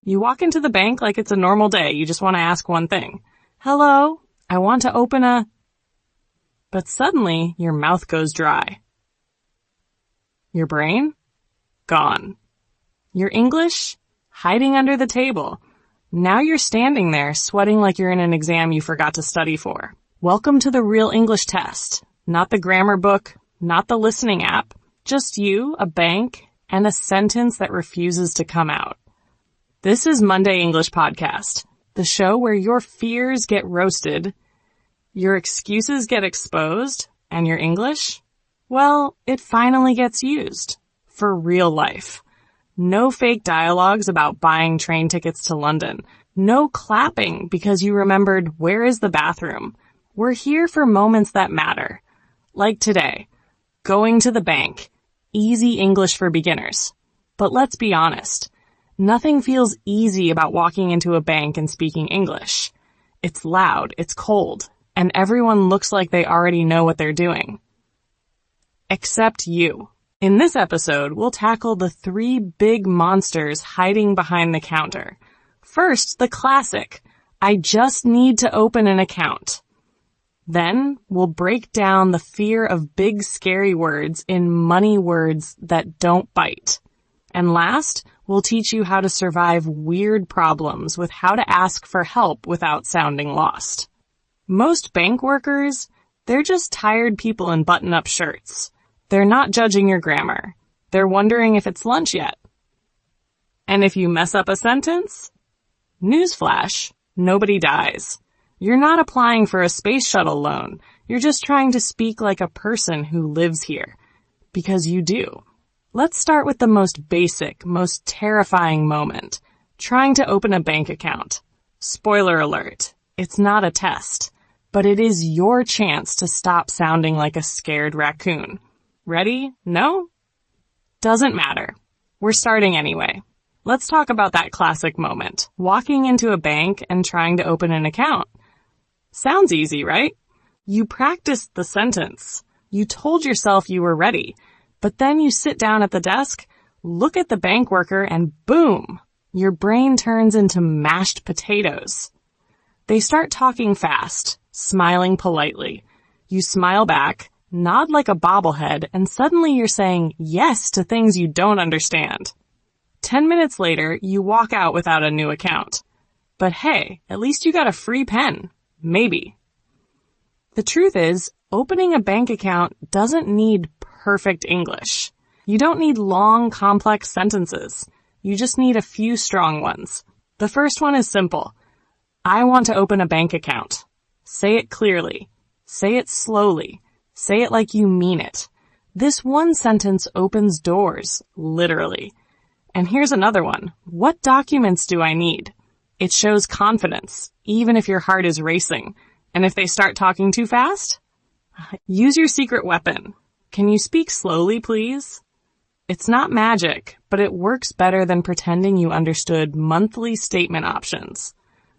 You walk into the bank like it's a normal day. You just want to ask one thing. Hello, I want to open a... But suddenly, your mouth goes dry. Your brain? Gone. Your English? Hiding under the table. Now you're standing there, sweating like you're in an exam you forgot to study for. Welcome to the real English test. Not the grammar book, not the listening app. Just you, a bank, and a sentence that refuses to come out. This is Monday English Podcast, the show where your fears get roasted, your excuses get exposed, and your English, well, it finally gets used. For real life. No fake dialogues about buying train tickets to London. No clapping because you remembered where is the bathroom. We're here for moments that matter. Like today, going to the bank. Easy English for beginners. But let's be honest. Nothing feels easy about walking into a bank and speaking English. It's loud, it's cold, and everyone looks like they already know what they're doing. Except you. In this episode, we'll tackle the 3 big monsters hiding behind the counter. First, the classic, I just need to open an account. Then, we'll break down the fear of big scary words in money words that don't bite. And last, we'll teach you how to survive weird problems with how to ask for help without sounding lost. Most bank workers, they're just tired people in button-up shirts. They're not judging your grammar. They're wondering if it's lunch yet. And if you mess up a sentence, newsflash, nobody dies. You're not applying for a space shuttle loan. You're just trying to speak like a person who lives here. Because you do. Let's start with the most basic, most terrifying moment. Trying to open a bank account. Spoiler alert, it's not a test. But it is your chance to stop sounding like a scared raccoon. Ready? No? Doesn't matter. We're starting anyway. Let's talk about that classic moment. Walking into a bank and trying to open an account. Sounds easy, right? You practiced the sentence. You told yourself you were ready. But then you sit down at the desk, look at the bank worker, and boom! Your brain turns into mashed potatoes. They start talking fast, smiling politely. You smile back, nod like a bobblehead, and suddenly you're saying yes to things you don't understand. 10 minutes later, you walk out without a new account. But hey, at least you got a free pen. Maybe. The truth is, opening a bank account doesn't need perfect English. You don't need long, complex sentences. You just need a few strong ones. The first one is simple. I want to open a bank account. Say it clearly. Say it slowly. Say it like you mean it. This one sentence opens doors, literally. And here's another one. What documents do I need? It shows confidence, even if your heart is racing. And if they start talking too fast, use your secret weapon. Can you speak slowly, please? It's not magic, but it works better than pretending you understood monthly statement options.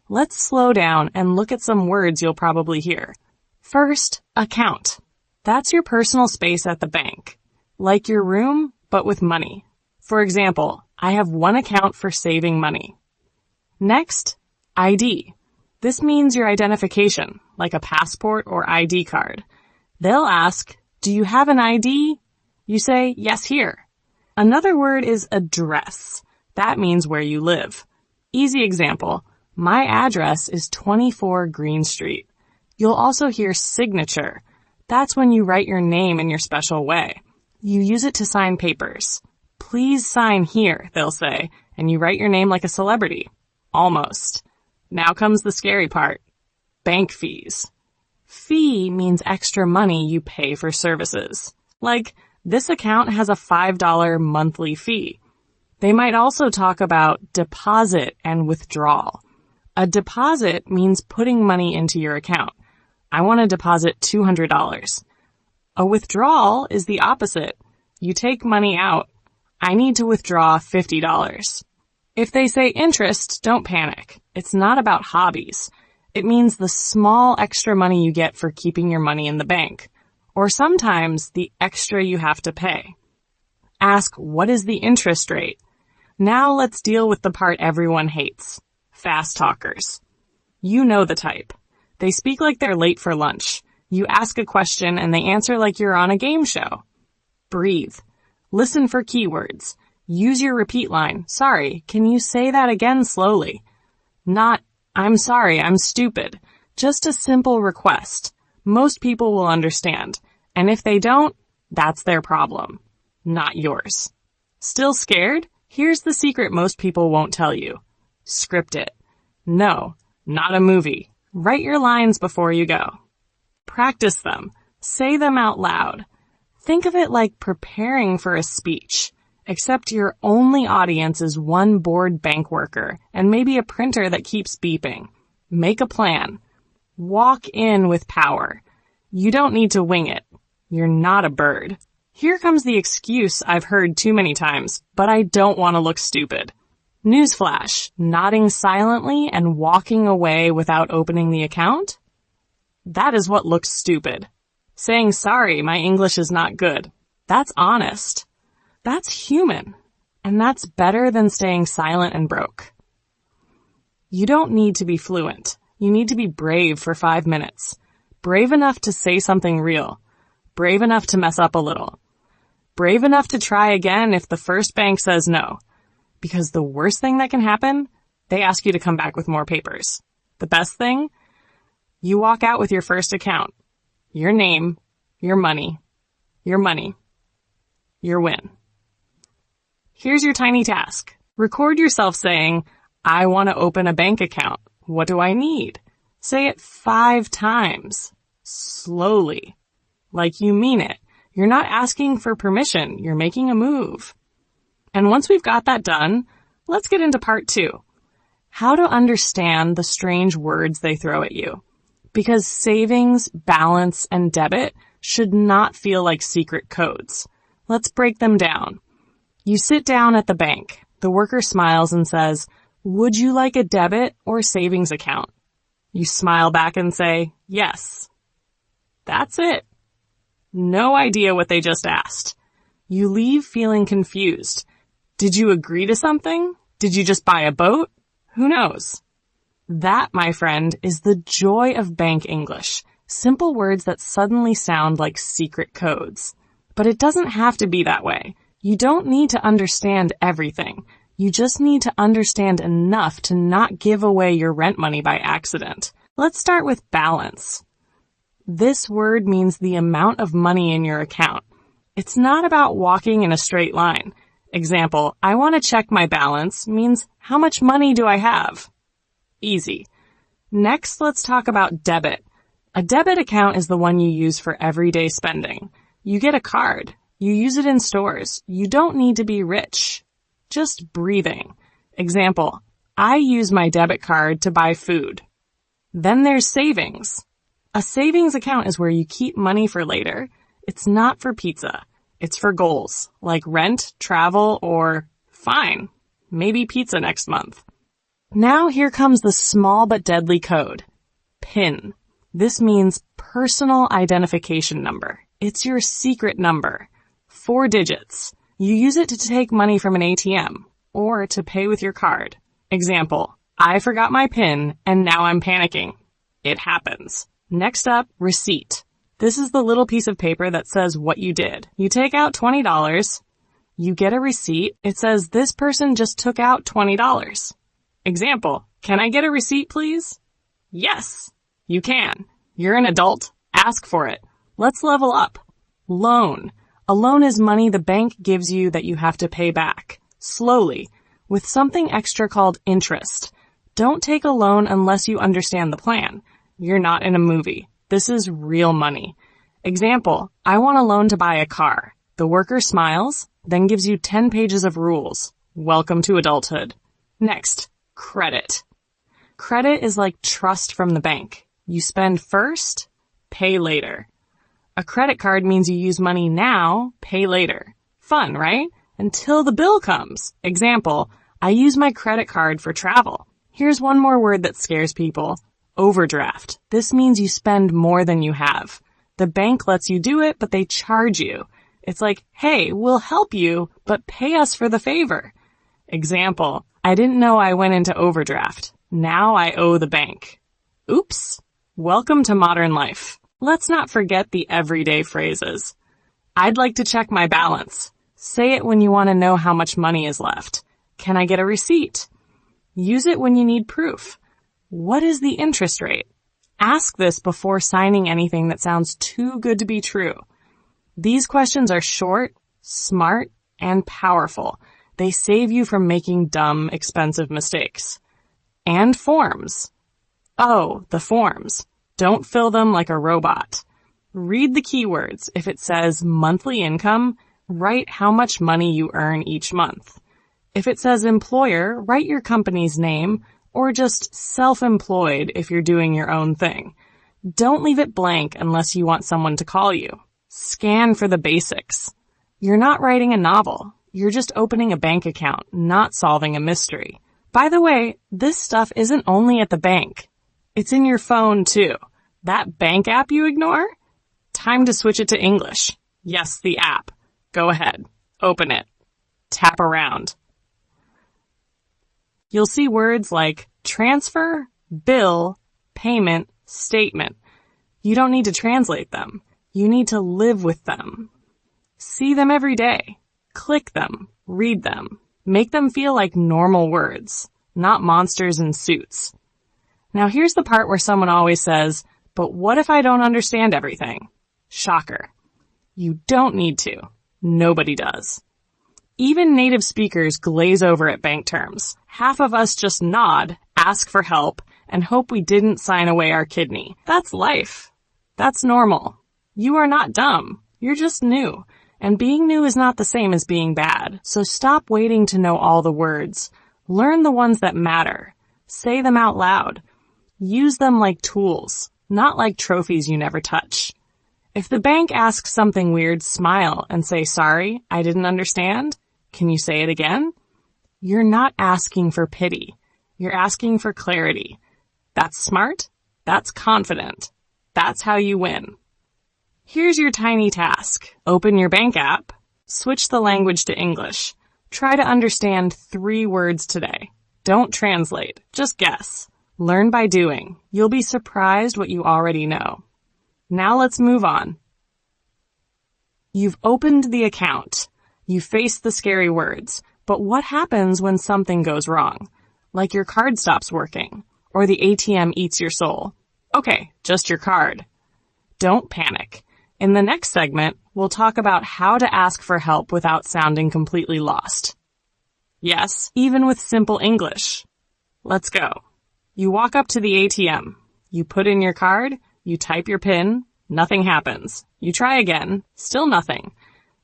Let's slow down and look at some words you'll probably hear. First, account. That's your personal space at the bank. Like your room, but with money. For example, I have one account for saving money. Next, ID. This means your identification, like a passport or ID card. They'll ask, do you have an ID? You say, yes, here. Another word is address. That means where you live. Easy example. My address is 24 Green Street. You'll also hear signature. That's when you write your name in your special way. You use it to sign papers. Please sign here, they'll say, and you write your name like a celebrity. Almost. Now comes the scary part. Bank fees. Fee means extra money you pay for services. Like, this account has a $5 monthly fee. They might also talk about deposit and withdrawal. A deposit means putting money into your account. I want to deposit $200. A withdrawal is the opposite. You take money out. I need to withdraw $50. If they say interest, don't panic. It's not about hobbies. It means the small extra money you get for keeping your money in the bank. Or sometimes the extra you have to pay. Ask, what is the interest rate? Now let's deal with the part everyone hates. Fast talkers. You know the type. They speak like they're late for lunch. You ask a question and they answer like you're on a game show. Breathe. Listen for keywords. Use your repeat line. Sorry, can you say that again slowly? Not, I'm sorry, I'm stupid. Just a simple request. Most people will understand. And if they don't, that's their problem, not yours. Still scared? Here's the secret most people won't tell you. Script it. No, not a movie. Write your lines before you go. Practice them. Say them out loud. Think of it like preparing for a speech, except your only audience is one bored bank worker and maybe a printer that keeps beeping. Make a plan. Walk in with power. You don't need to wing it. You're not a bird. Here comes the excuse I've heard too many times, but I don't want to look stupid. Newsflash, nodding silently and walking away without opening the account? That is what looks stupid. Saying, sorry, my English is not good. That's honest. That's human. And that's better than staying silent and broke. You don't need to be fluent. You need to be brave for 5 minutes. Brave enough to say something real. Brave enough to mess up a little. Brave enough to try again if the first bank says no. Because the worst thing that can happen, they ask you to come back with more papers. The best thing? You walk out with your first account. Your name, your money, your win. Here's your tiny task. Record yourself saying, I want to open a bank account. What do I need? Say it 5 times. Slowly. Like you mean it. You're not asking for permission. You're making a move. And once we've got that done, let's get into part 2. How to understand the strange words they throw at you. Because savings, balance, and debit should not feel like secret codes. Let's break them down. You sit down at the bank. The worker smiles and says, would you like a debit or savings account? You smile back and say, yes. That's it. No idea what they just asked. You leave feeling confused. Did you agree to something? Did you just buy a boat? Who knows? That, my friend, is the joy of bank English. Simple words that suddenly sound like secret codes. But it doesn't have to be that way. You don't need to understand everything. You just need to understand enough to not give away your rent money by accident. Let's start with balance. This word means the amount of money in your account. It's not about walking in a straight line. Example, I want to check my balance means how much money do I have? Easy. Next, let's talk about debit. A debit account is the one you use for everyday spending. You get a card. You use it in stores. You don't need to be rich. Just breathing. Example, I use my debit card to buy food. Then there's savings. A savings account is where you keep money for later. It's not for pizza. It's for goals, like rent, travel, or, fine, maybe pizza next month. Now here comes the small but deadly code. PIN. This means personal identification number. It's your secret number. 4 digits. You use it to take money from an ATM or to pay with your card. Example, I forgot my PIN and now I'm panicking. It happens. Next up, receipt. This is the little piece of paper that says what you did. You take out $20. You get a receipt. It says this person just took out $20. Example, can I get a receipt, please? Yes, you can. You're an adult. Ask for it. Let's level up. Loan. A loan is money the bank gives you that you have to pay back, slowly, with something extra called interest. Don't take a loan unless you understand the plan. You're not in a movie. This is real money. Example, I want a loan to buy a car. The worker smiles, then gives you 10 pages of rules. Welcome to adulthood. Next, credit. Credit is like trust from the bank. You spend first, pay later. A credit card means you use money now, pay later. Fun, right? Until the bill comes. Example, I use my credit card for travel. Here's one more word that scares people. Overdraft. This means you spend more than you have. The bank lets you do it, but they charge you. It's like, hey, we'll help you, but pay us for the favor. Example, I didn't know I went into overdraft. Now I owe the bank. Oops. Welcome to modern life. Let's not forget the everyday phrases. I'd like to check my balance. Say it when you want to know how much money is left. Can I get a receipt? Use it when you need proof. What is the interest rate? Ask this before signing anything that sounds too good to be true. These questions are short, smart, and powerful. They save you from making dumb, expensive mistakes. And forms. Oh, the forms. Don't fill them like a robot. Read the keywords. If it says monthly income, write how much money you earn each month. If it says employer, write your company's name, or just self-employed if you're doing your own thing. Don't leave it blank unless you want someone to call you. Scan for the basics. You're not writing a novel. You're just opening a bank account, not solving a mystery. By the way, this stuff isn't only at the bank. It's in your phone, too. That bank app you ignore? Time to switch it to English. Yes, the app. Go ahead. Open it. Tap around. You'll see words like transfer, bill, payment, statement. You don't need to translate them. You need to live with them. See them every day. Click them. Read them. Make them feel like normal words, not monsters in suits. Now here's the part where someone always says, but what if I don't understand everything? Shocker. You don't need to. Nobody does. Even native speakers glaze over at bank terms. Half of us just nod, ask for help, and hope we didn't sign away our kidney. That's life. That's normal. You are not dumb. You're just new. And being new is not the same as being bad. So stop waiting to know all the words. Learn the ones that matter. Say them out loud. Use them like tools, not like trophies you never touch. If the bank asks something weird, smile and say, sorry, I didn't understand. Can you say it again? You're not asking for pity. You're asking for clarity. That's smart. That's confident. That's how you win. Here's your tiny task. Open your bank app. Switch the language to English. Try to understand 3 words today. Don't translate. Just guess. Learn by doing. You'll be surprised what you already know. Now let's move on. You've opened the account. You faced the scary words. But what happens when something goes wrong? Like your card stops working, or the ATM eats your soul. Okay, just your card. Don't panic. In the next segment, we'll talk about how to ask for help without sounding completely lost. Yes, even with simple English. Let's go. You walk up to the ATM. You put in your card. You type your PIN. Nothing happens. You try again. Still nothing.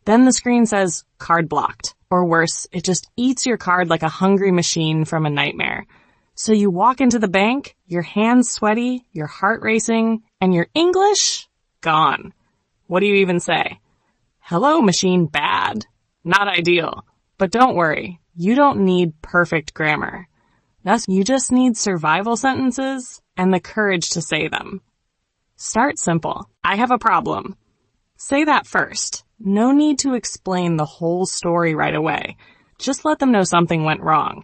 Then the screen says, card blocked. Or worse, it just eats your card like a hungry machine from a nightmare. So you walk into the bank, your hands sweaty, your heart racing, and your English? Gone. What do you even say? Hello, machine, bad. Not ideal. But don't worry, you don't need perfect grammar. Thus, you just need survival sentences and the courage to say them. Start simple. I have a problem. Say that first. No need to explain the whole story right away. Just let them know something went wrong.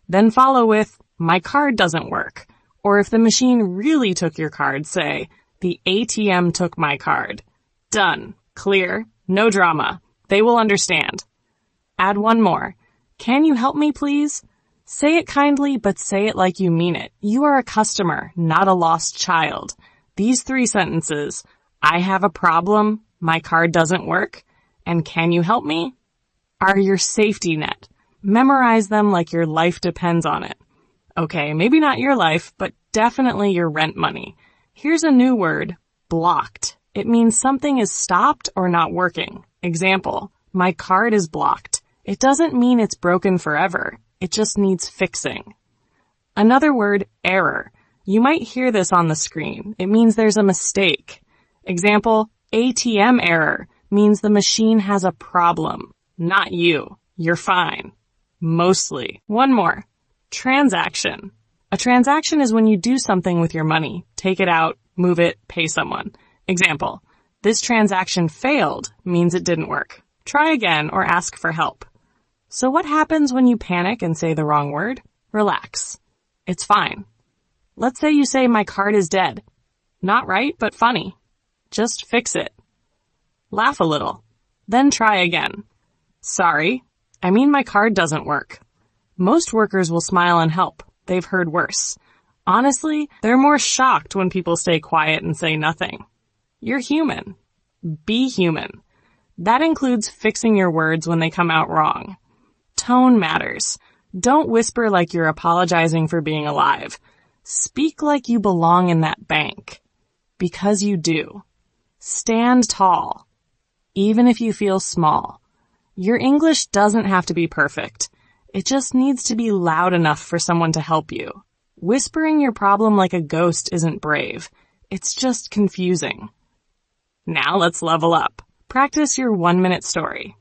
Then follow with, my card doesn't work. Or if the machine really took your card, say, the ATM took my card. Done. Clear. No drama. They will understand. Add one more. Can you help me, please? Say it kindly, but say it like you mean it. You are a customer, not a lost child. These 3 sentences, I have a problem, my card doesn't work, and can you help me? Are your safety net. Memorize them like your life depends on it. Okay, maybe not your life, but definitely your rent money. Here's a new word, blocked. It means something is stopped or not working. Example, my card is blocked. It doesn't mean it's broken forever. It just needs fixing. Another word, error. You might hear this on the screen. It means there's a mistake. Example, ATM error means the machine has a problem. Not you. You're fine. Mostly. One more. Transaction. A transaction is when you do something with your money. Take it out, move it, pay someone. Example, this transaction failed means it didn't work. Try again or ask for help. So what happens when you panic and say the wrong word? Relax. It's fine. Let's say you say my card is dead. Not right, but funny. Just fix it. Laugh a little. Then try again. Sorry, I mean my card doesn't work. Most workers will smile and help. They've heard worse. Honestly, they're more shocked when people stay quiet and say nothing. You're human. Be human. That includes fixing your words when they come out wrong. Tone matters. Don't whisper like you're apologizing for being alive. Speak like you belong in that bank. Because you do. Stand tall. Even if you feel small. Your English doesn't have to be perfect. It just needs to be loud enough for someone to help you. Whispering your problem like a ghost isn't brave. It's just confusing. Now let's level up. Practice your 1-minute story.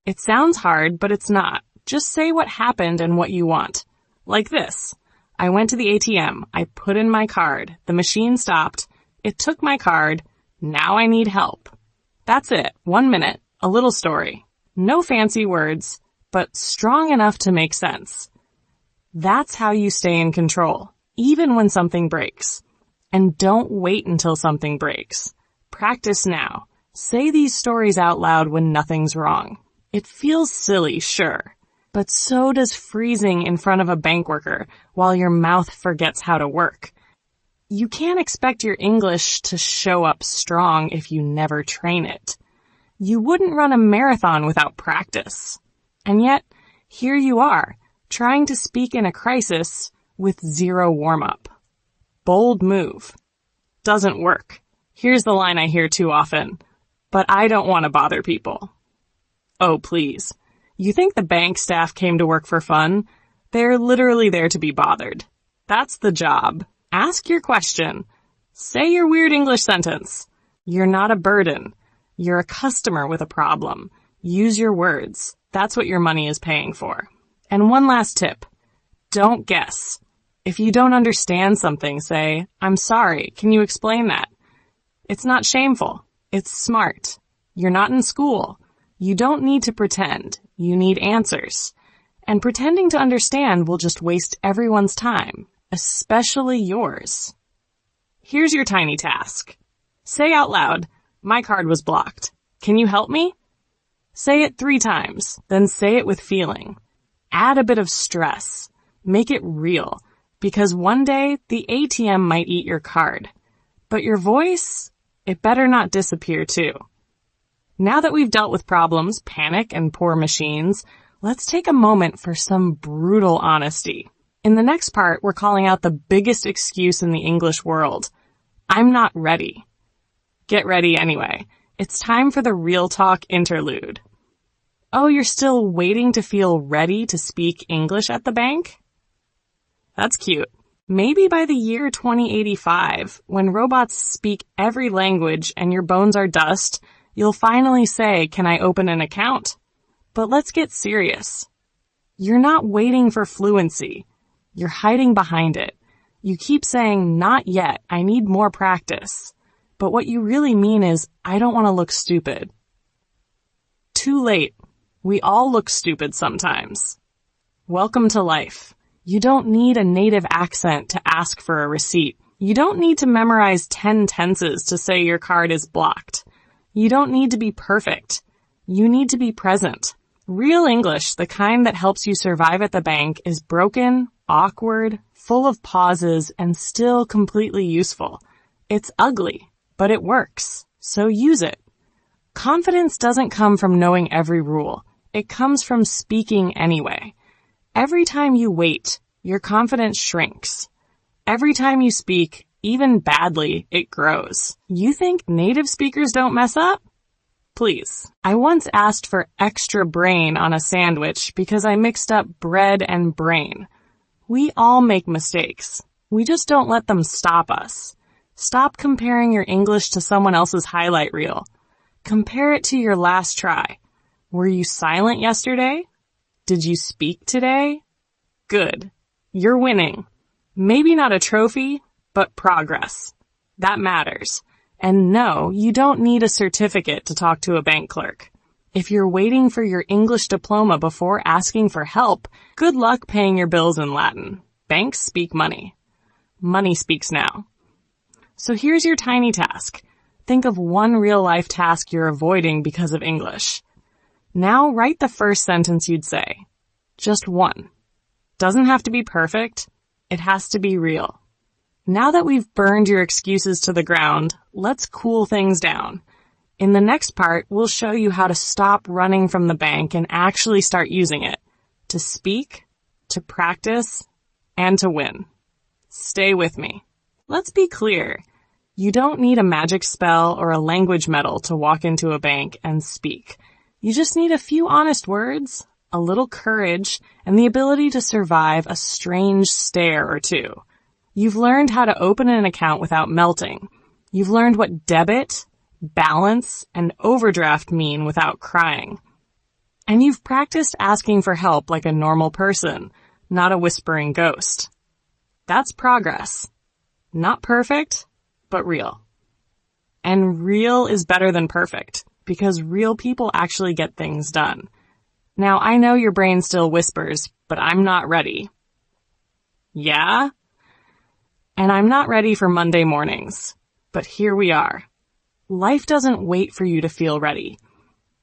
It sounds hard, but it's not. Just say what happened and what you want. Like this. I went to the ATM. I put in my card. The machine stopped. It took my card. Now I need help. That's it. 1 minute. A little story. No fancy words, but strong enough to make sense. That's how you stay in control, even when something breaks. And don't wait until something breaks. Practice now. Say these stories out loud when nothing's wrong. It feels silly, sure, but so does freezing in front of a bank worker while your mouth forgets how to work. You can't expect your English to show up strong if you never train it. You wouldn't run a marathon without practice. And yet, here you are, trying to speak in a crisis with zero warm-up. Bold move. Doesn't work. Here's the line I hear too often. But I don't want to bother people. Oh, please. You think the bank staff came to work for fun? They're literally there to be bothered. That's the job. Ask your question. Say your weird English sentence. You're not a burden. You're a customer with a problem. Use your words. That's what your money is paying for. And one last tip. Don't guess. If you don't understand something, say, I'm sorry, can you explain that? It's not shameful. It's smart. You're not in school. You don't need to pretend. You need answers. And pretending to understand will just waste everyone's time, especially yours. Here's your tiny task. Say out loud, my card was blocked. Can you help me? Say it 3 times, then say it with feeling. Add a bit of stress. Make it real, because one day the ATM might eat your card. But your voice, it better not disappear too. Now that we've dealt with problems, panic, and poor machines, let's take a moment for some brutal honesty. In the next part, we're calling out the biggest excuse in the English world. I'm not ready. Get ready anyway. It's time for the real talk interlude. Oh, you're still waiting to feel ready to speak English at the bank? That's cute. Maybe by the year 2085, when robots speak every language and your bones are dust, you'll finally say, can I open an account? But let's get serious. You're not waiting for fluency. You're hiding behind it. You keep saying, not yet, I need more practice. But what you really mean is, I don't want to look stupid. Too late. We all look stupid sometimes. Welcome to life. You don't need a native accent to ask for a receipt. You don't need to memorize 10 tenses to say your card is blocked. You don't need to be perfect. You need to be present. Real English, the kind that helps you survive at the bank, is broken, awkward, full of pauses, and still completely useful. It's ugly, but it works, so use it. Confidence doesn't come from knowing every rule. It comes from speaking anyway. Every time you wait, your confidence shrinks. Every time you speak, even badly, it grows. You think native speakers don't mess up? Please. I once asked for extra brain on a sandwich because I mixed up bread and brain. We all make mistakes. We just don't let them stop us. Stop comparing your English to someone else's highlight reel. Compare it to your last try. Were you silent yesterday? Did you speak today? Good. You're winning. Maybe not a trophy, but progress. That matters. And no, you don't need a certificate to talk to a bank clerk. If you're waiting for your English diploma before asking for help, good luck paying your bills in Latin. Banks speak money. Money speaks now. So here's your tiny task. Think of one real-life task you're avoiding because of English. Now write the first sentence you'd say. Just one. Doesn't have to be perfect. It has to be real. Now that we've burned your excuses to the ground, let's cool things down. In the next part, we'll show you how to stop running from the bank and actually start using it. To speak, to practice, and to win. Stay with me. Let's be clear. You don't need a magic spell or a language medal to walk into a bank and speak. You just need a few honest words, a little courage, and the ability to survive a strange stare or two. You've learned how to open an account without melting. You've learned what debit, balance, and overdraft mean without crying. And you've practiced asking for help like a normal person, not a whispering ghost. That's progress. Not perfect, but real. And real is better than perfect, because real people actually get things done. Now, I know your brain still whispers, but I'm not ready. Yeah? And I'm not ready for Monday mornings. But here we are. Life doesn't wait for you to feel ready.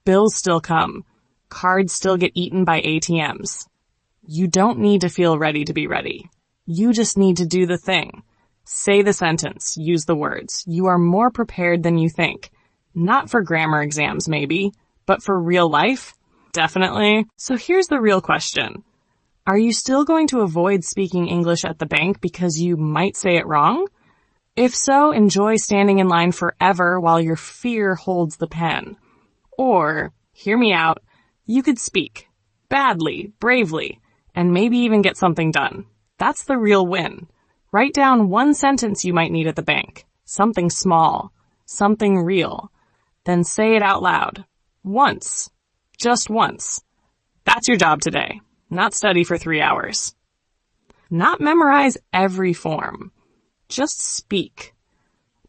Bills still come. Cards still get eaten by ATMs. You don't need to feel ready to be ready. You just need to do the thing. Say the sentence. Use the words. You are more prepared than you think. Not for grammar exams, maybe, but for real life? Definitely. So here's the real question. Are you still going to avoid speaking English at the bank because you might say it wrong? If so, enjoy standing in line forever while your fear holds the pen. Or, hear me out, you could speak. Badly, bravely, and maybe even get something done. That's the real win. Write down one sentence you might need at the bank. Something small. Something real. Then say it out loud. Once. Just once. That's your job today. Not study for 3 hours. Not memorize every form. Just speak.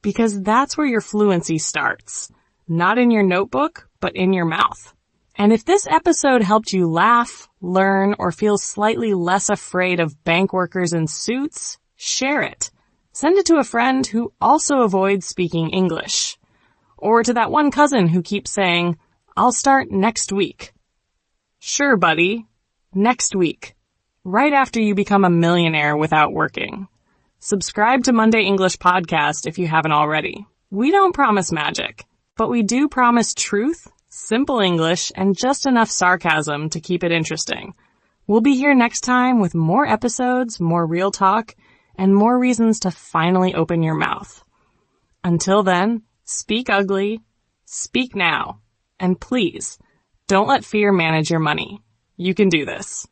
Because that's where your fluency starts. Not in your notebook, but in your mouth. And if this episode helped you laugh, learn, or feel slightly less afraid of bank workers in suits, share it. Send it to a friend who also avoids speaking English. Or to that one cousin who keeps saying, I'll start next week. Sure, buddy. Next week. Right after you become a millionaire without working. Subscribe to Monday English Podcast if you haven't already. We don't promise magic, but we do promise truth, simple English, and just enough sarcasm to keep it interesting. We'll be here next time with more episodes, more real talk, and more reasons to finally open your mouth. Until then, speak ugly, speak now, and please, don't let fear manage your money. You can do this.